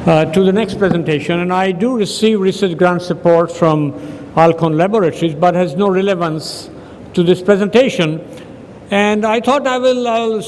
to the next presentation, and I do receive research grant support from Alcon Laboratories, but has no relevance to this presentation. And I thought I'll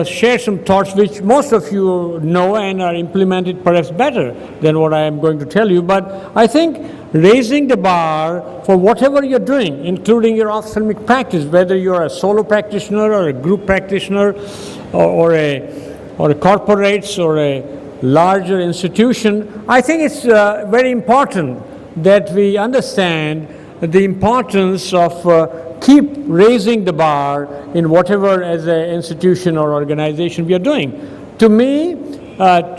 share some thoughts which most of you know and are implemented perhaps better than what I am going to tell you. But I think raising the bar for whatever you're doing, including your ophthalmic practice, whether you're a solo practitioner or a group practitioner or a corporates or a larger institution, I think it's very important that we understand the importance of keep raising the bar in whatever as an institution or organization we are doing. To me,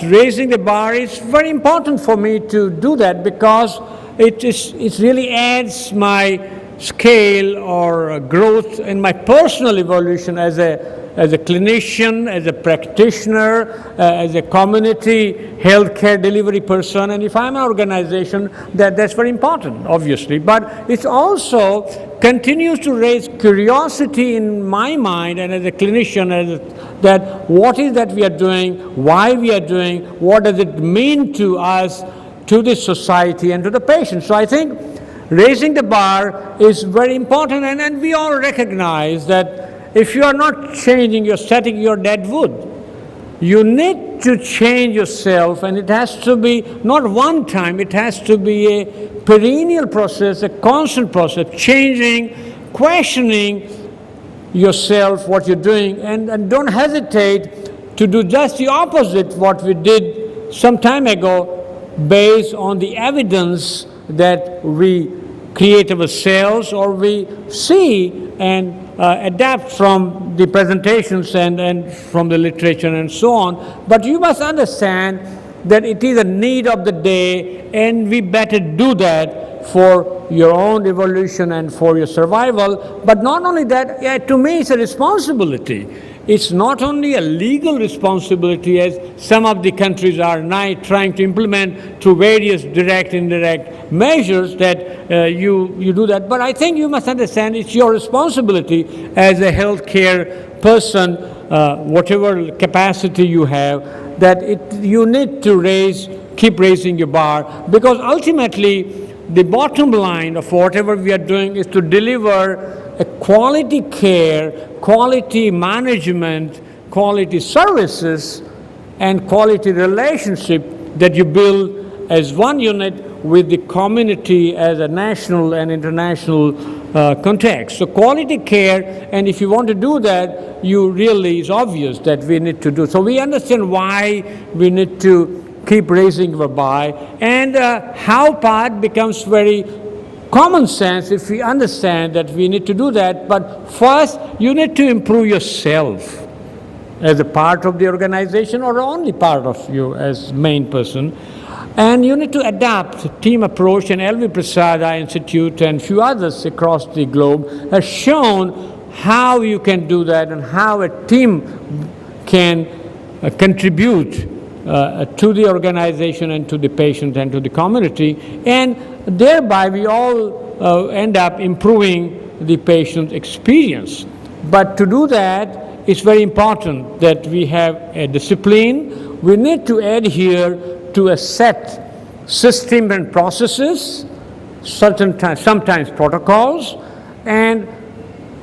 raising the bar is very important for me to do that because it really adds my scale or growth in my personal evolution as a clinician, as a practitioner, as a community healthcare delivery person. And if I'm an organization, that's very important, obviously. But it also continues to raise curiosity in my mind and as a clinician that what is that we are doing, why we are doing, what does it mean to us, to the society and to the patient. So I think raising the bar is very important, and we all recognize that if you are not changing, you're setting your dead wood. You need to change yourself, and it has to be not one time, it has to be a perennial process, a constant process, changing, questioning yourself, what you're doing, and don't hesitate to do just the opposite what we did some time ago based on the evidence that we create ourselves or we see and adapt from the presentations and from the literature and so on. But you must understand that it is a need of the day, and we better do that for your own evolution and for your survival. But not only that, to me it's a responsibility. It's not only a legal responsibility, as some of the countries are now trying to implement through various direct, indirect measures that you do that. But I think you must understand it's your responsibility as a healthcare person, whatever capacity you have, that you need to keep raising your bar, because ultimately the bottom line of whatever we are doing is to deliver a quality care, quality management, quality services, and quality relationship that you build as one unit with the community as a national and international context. So quality care, and if you want to do that, it's obvious that we need to do. So we understand why we need to keep raising the bar, and how part becomes very common sense if we understand that we need to do that. But first, you need to improve yourself as a part of the organization or only part of you as main person. And you need to adapt team approach, and L.V. Prasad Eye Institute and few others across the globe have shown how you can do that and how a team can contribute to the organization and to the patient and to the community, and thereby we all end up improving the patient experience. But to do that, it's very important that we have a discipline. We need to adhere to a set system and processes, sometimes protocols, and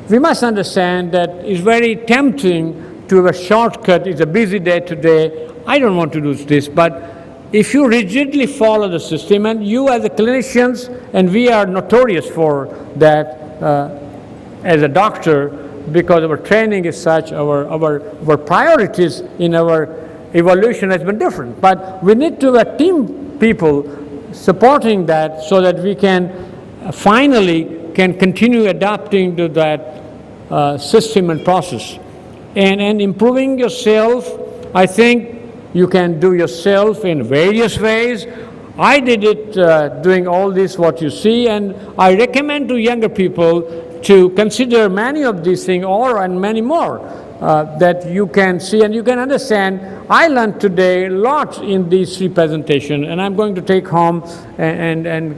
we must understand that it's very tempting to have a shortcut. It's a busy day today, I don't want to do this, but if you rigidly follow the system, and you as a clinicians, and we are notorious for that as a doctor, because our training is such, our priorities in our evolution has been different. But we need to have team people supporting that so that we can finally continue adapting to that system and process. And improving yourself, I think, you can do yourself in various ways. I did it doing all this, what you see, and I recommend to younger people to consider many of these things and many more that you can see and you can understand. I learned today a lot in these three presentations, and I'm going to take home and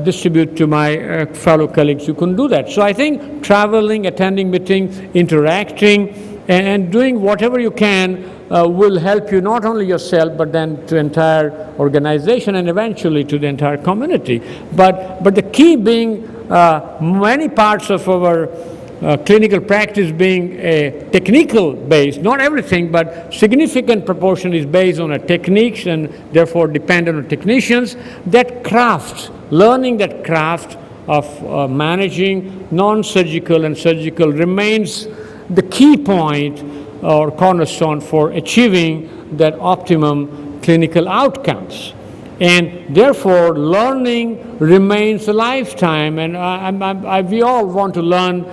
distribute to my fellow colleagues who can do that. So I think traveling, attending meetings, interacting, and doing whatever you can will help you not only yourself, but then to entire organization and eventually to the entire community. But the key being many parts of our clinical practice being a technical base, not everything, but significant proportion is based on a techniques and therefore dependent on technicians. That craft, learning that craft of managing non-surgical and surgical remains the key point or cornerstone for achieving that optimum clinical outcomes. And therefore, learning remains a lifetime, and we all want to learn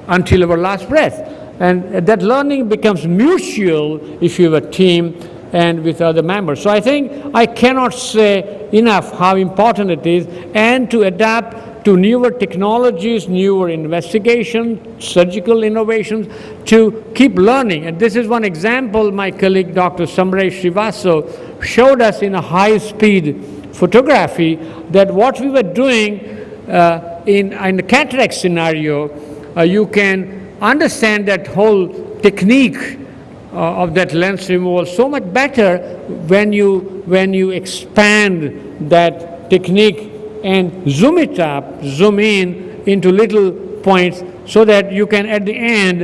until our last breath. And that learning becomes mutual if you have a team and with other members. So I think I cannot say enough how important it is, and to adapt to newer technologies, newer investigation, surgical innovations, to keep learning. And this is one example my colleague Dr. Samresh Srivastav showed us in a high-speed photography, that what we were doing in the cataract scenario, you can understand that whole technique of that lens removal so much better when you expand that technique and zoom it up, zoom in into little points, so that you can at the end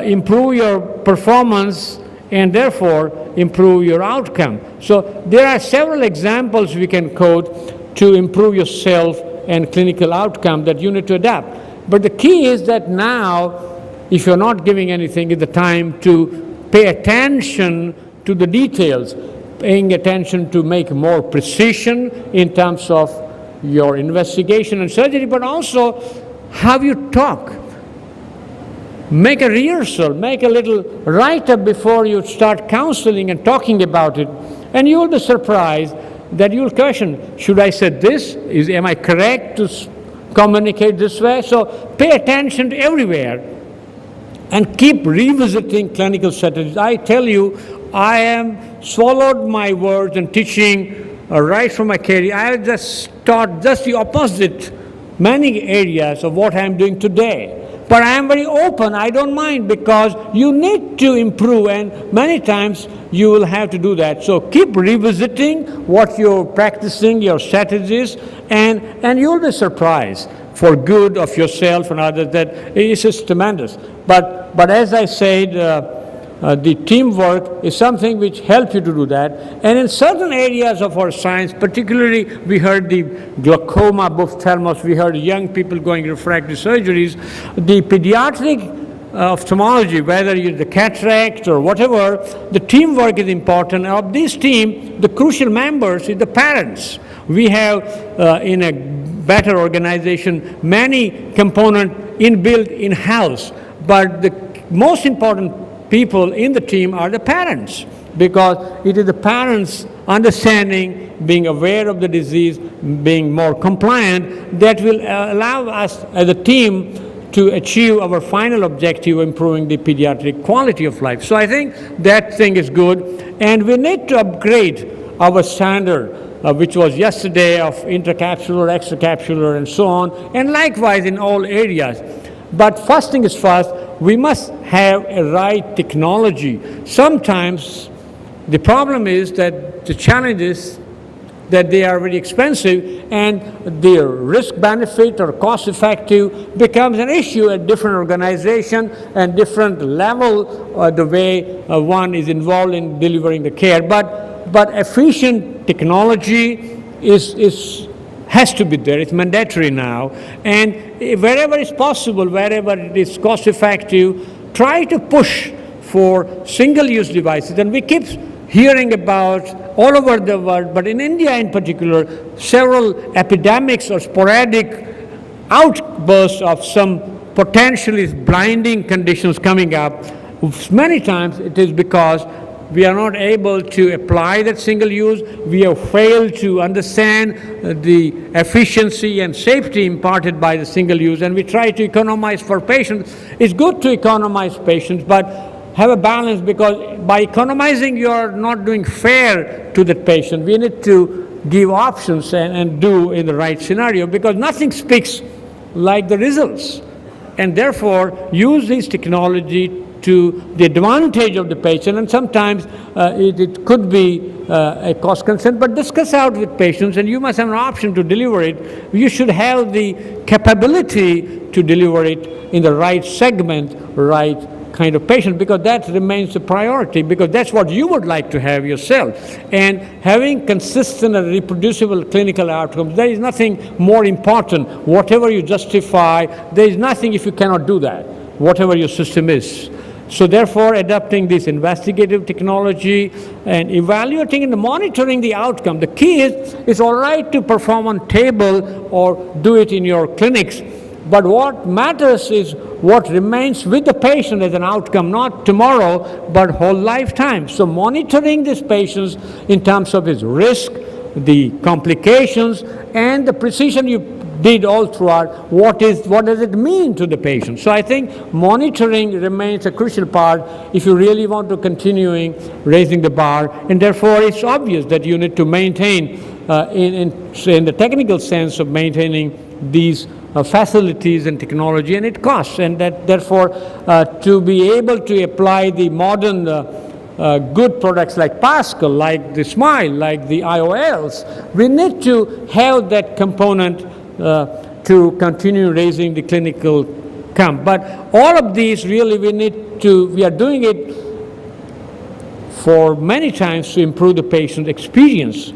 improve your performance and therefore improve your outcome. So there are several examples we can quote to improve yourself and clinical outcome that you need to adapt. But the key is that now, if you're not giving anything, is the time to pay attention to the details, paying attention to make more precision in terms of your investigation and surgery, but also how you talk. Make a rehearsal, make a little write-up before you start counseling and talking about it, and you will be surprised that you'll question, should I say this? Am I correct to communicate this way? So pay attention to everywhere and keep revisiting clinical strategies. I tell you, I am swallowed my words and teaching right from my career. I have just taught just the opposite many areas of what I am doing today. But I am very open, I don't mind, because you need to improve, and many times you will have to do that. So keep revisiting what you're practicing, your strategies, and you'll be surprised for good of yourself and others that it is tremendous. But as I said, the teamwork is something which helps you to do that. And in certain areas of our science, particularly we heard the glaucoma, ophthalmos, we heard young people going refractive surgeries, the pediatric ophthalmology, whether it's the cataract or whatever, the teamwork is important. Of this team, the crucial members is the parents. We have in a better organization many components inbuilt in-house, but the most important people in the team are the parents, because it is the parents understanding, being aware of the disease, being more compliant, that will allow us as a team to achieve our final objective, improving the pediatric quality of life. So I think that thing is good, and we need to upgrade our standard, which was yesterday of intracapsular, extracapsular, and so on, and likewise in all areas. But first thing is first, we must have a right technology. Sometimes the problem is that the challenge is that they are very expensive, and their risk benefit or cost effective becomes an issue at different organization and different level, the way one is involved in delivering the care. But efficient technology has to be there. It's mandatory now. And wherever it's possible, wherever it is cost effective, try to push for single-use devices. And we keep hearing about all over the world, but in India in particular, several epidemics or sporadic outbursts of some potentially blinding conditions coming up. Many times it is because we are not able to apply that single use. We have failed to understand the efficiency and safety imparted by the single use, and we try to economize for patients. It's good to economize patients, but have a balance, because by economizing you are not doing fair to the patient. We need to give options and do in the right scenario, because nothing speaks like the results. And therefore use this technology to the advantage of the patient, and sometimes it could be a cost concern, but discuss out with patients, and you must have an option to deliver it. You should have the capability to deliver it in the right segment, right kind of patient, because that remains the priority, because that's what you would like to have yourself. And having consistent and reproducible clinical outcomes, there is nothing more important. Whatever you justify, there is nothing if you cannot do that, whatever your system is. So therefore, adopting this investigative technology and evaluating and monitoring the outcome. The key is, it's all right to perform on table or do it in your clinics, but what matters is what remains with the patient as an outcome, not tomorrow, but whole lifetime. So monitoring these patients in terms of his risk, the complications, and the precision you did all throughout, what does it mean to the patient? So I think monitoring remains a crucial part if you really want to continuing raising the bar, and therefore it's obvious that you need to maintain, in the technical sense of maintaining these facilities and technology, and it costs, and that therefore to be able to apply the modern good products like Pascal, like the Smile, like the IOLs, we need to have that component to continue raising the clinical count. But all of these really we are doing it for many times to improve the patient experience.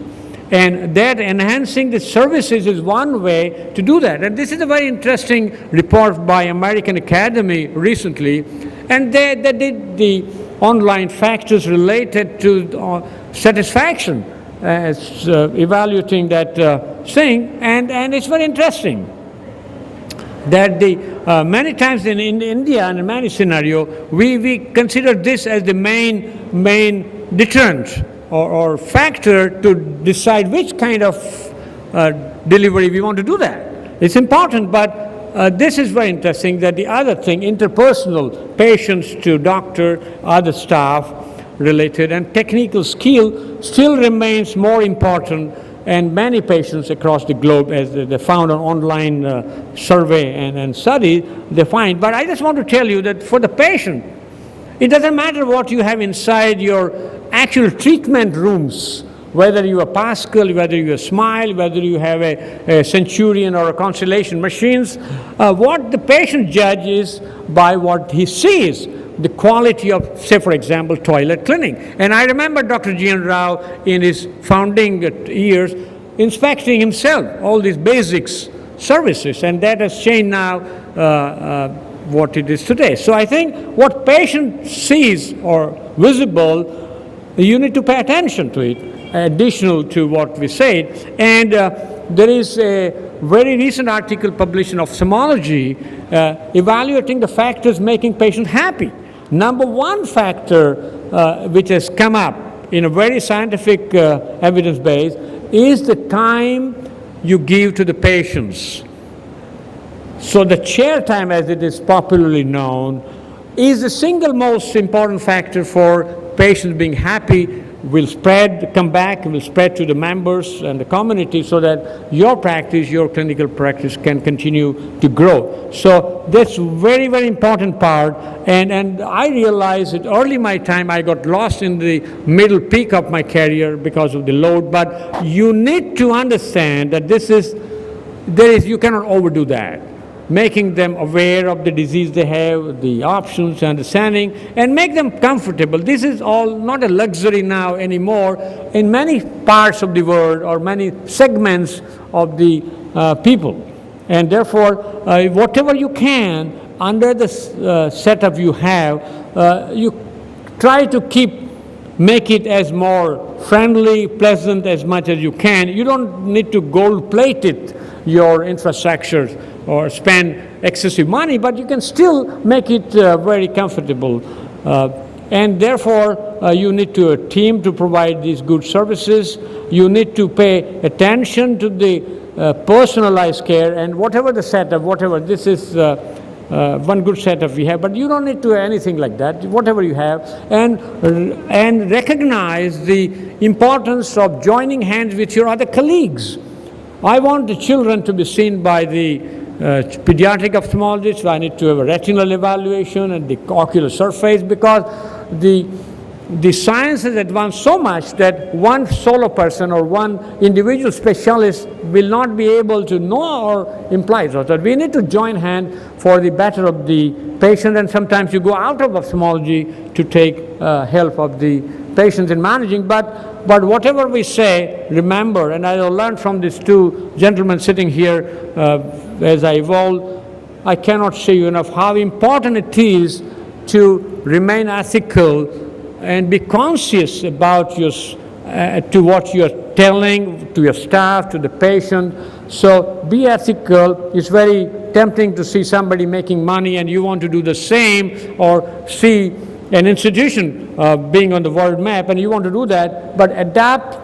And that enhancing the services is one way to do that. And this is a very interesting report by American Academy recently. And they did the online factors related to satisfaction, evaluating that thing. And it's very interesting that many times in India and in many scenarios, we consider this as the main deterrent or factor to decide which kind of delivery we want to do that. It's important, but this is very interesting that the other thing, interpersonal, patients to doctor, other staff related, and technical skill still remains more important, and many patients across the globe, as they found on online survey and study, they find. But I just want to tell you that for the patient, it doesn't matter what you have inside your actual treatment rooms, whether you are Pascal, whether you are Smile, whether you have a Centurion or a Constellation machines. What the patient judges by what he sees, the quality of, say for example, toilet cleaning. And I remember Dr. G.N. Rao in his founding years inspecting himself all these basics services, and that has changed now what it is today. So I think what patient sees or visible, you need to pay attention to it, additional to what we said. And there is a very recent article published in Ophthalmology evaluating the factors making patients happy. Number one factor which has come up in a very scientific evidence base is the time you give to the patients. So the chair time, as it is popularly known, is the single most important factor for patients being happy, will come back, will spread to the members and the community, so that your practice, your clinical practice can continue to grow. So that's very, very important part. And I realized that early in my time, I got lost in the middle peak of my career because of the load. But you need to understand that you cannot overdo that. Making them aware of the disease they have, the options, understanding, and make them comfortable. This is all not a luxury now anymore in many parts of the world or many segments of the people. And therefore, whatever you can, under the setup you have, you try to make it as more friendly, pleasant as much as you can. You don't need to gold-plate it, your infrastructure, or spend excessive money, but you can still make it very comfortable. And therefore, you need a team to provide these good services. You need to pay attention to the personalized care, and whatever the setup, this is one good setup we have, but you don't need to do anything like that, whatever you have, and recognize the importance of joining hands with your other colleagues. I want the children to be seen by the pediatric ophthalmologist, I need to have a retinal evaluation and the ocular surface, because the science has advanced so much that one solo person or one individual specialist will not be able to know or imply. So that we need to join hands for the better of the patient, and sometimes you go out of ophthalmology to take help of the patients in managing. But whatever we say, remember, and I learned from these two gentlemen sitting here as I evolved, I cannot say you enough how important it is to remain ethical and be conscious about to what you're telling to your staff, to the patient. So be ethical. It's very tempting to see somebody making money and you want to do the same, or see an institution being on the world map and you want to do that, but adapt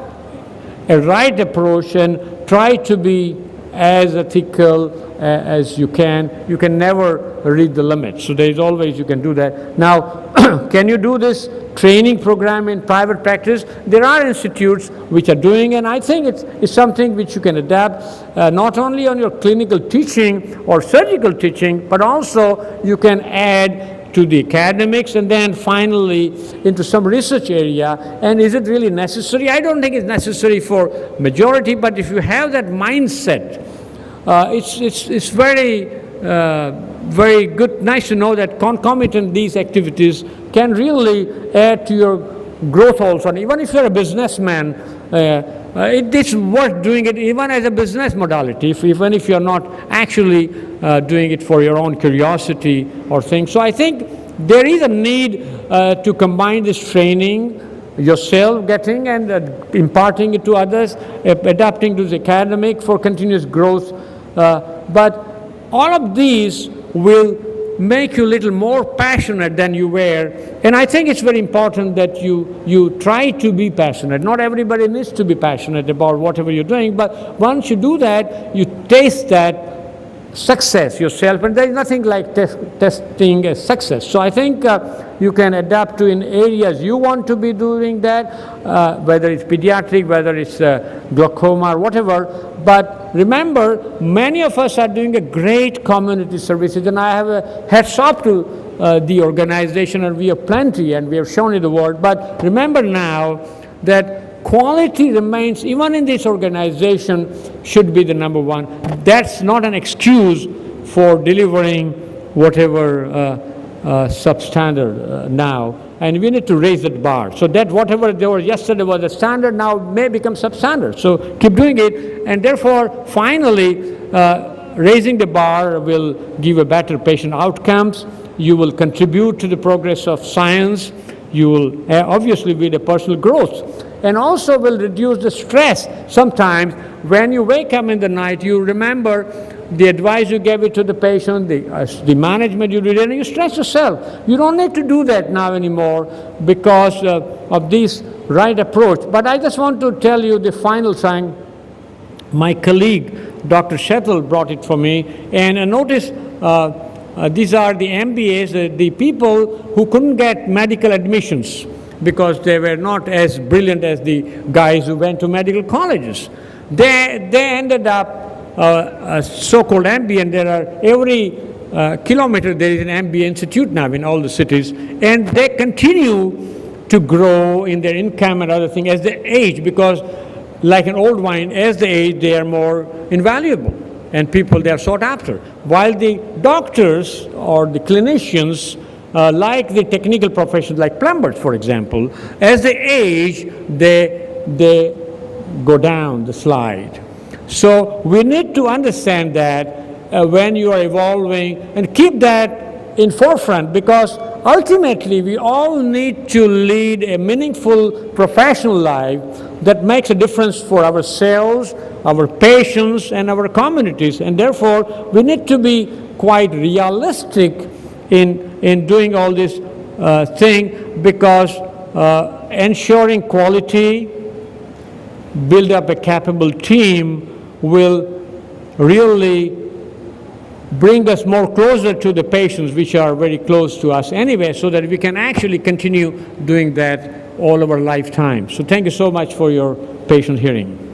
a right approach and try to be as ethical as you can. You can never reach the limit. So there is always you can do that. Now, can you do this training program in private practice? There are institutes which are doing, and I think it's something which you can adapt not only on your clinical teaching or surgical teaching, but also you can add to the academics and then finally into some research area. And is it really necessary? I don't think it's necessary for majority, but if you have that mindset, it's very good, nice to know that concomitant these activities can really add to your growth also. And even if you're a businessman, it's worth doing it even as a business modality, even if you're not actually doing it for your own curiosity or things. So I think there is a need to combine this training, yourself getting and imparting it to others, adapting to the academic for continuous growth. But all of these will make you a little more passionate than you were. And I think it's very important that you try to be passionate. Not everybody needs to be passionate about whatever you're doing, but once you do that, you taste that success yourself, and there's nothing like testing a success. So I think you can adapt to in areas you want to be doing that, whether it's pediatric, whether it's glaucoma or whatever. But remember, many of us are doing a great community services, and I have a hats off to the organization, and we have plenty, and we have shown you the world. But remember now that quality remains, even in this organization, should be the number one. That's not an excuse for delivering whatever substandard now. And we need to raise that bar. So that whatever there was yesterday was a standard, now may become substandard. So keep doing it. And therefore, finally, raising the bar will give a better patient outcomes. You will contribute to the progress of science. You will obviously be the personal growth. And also will reduce the stress. Sometimes when you wake up in the night, you remember the advice you gave it to the patient, the management you did, and you stress yourself. You don't need to do that now anymore because of this right approach. But I just want to tell you the final thing. My colleague, Dr. Shettle, brought it for me. And notice these are the MBAs, the people who couldn't get medical admissions, because they were not as brilliant as the guys who went to medical colleges. They ended up a so-called MBA, and there are every kilometer there is an MBA institute now in all the cities, and they continue to grow in their income and other things as they age, because like an old wine, as they age, they are more invaluable, and people, they are sought after. While the doctors or the clinicians, like the technical professions, like plumbers, for example, as they age, they go down the slide. So we need to understand that when you are evolving, and keep that in forefront, because ultimately we all need to lead a meaningful professional life that makes a difference for ourselves, our patients, and our communities. And therefore, we need to be quite realistic in doing all this thing, because ensuring quality, build up a capable team will really bring us more closer to the patients, which are very close to us anyway, so that we can actually continue doing that all of our lifetime. So thank you so much for your patient hearing.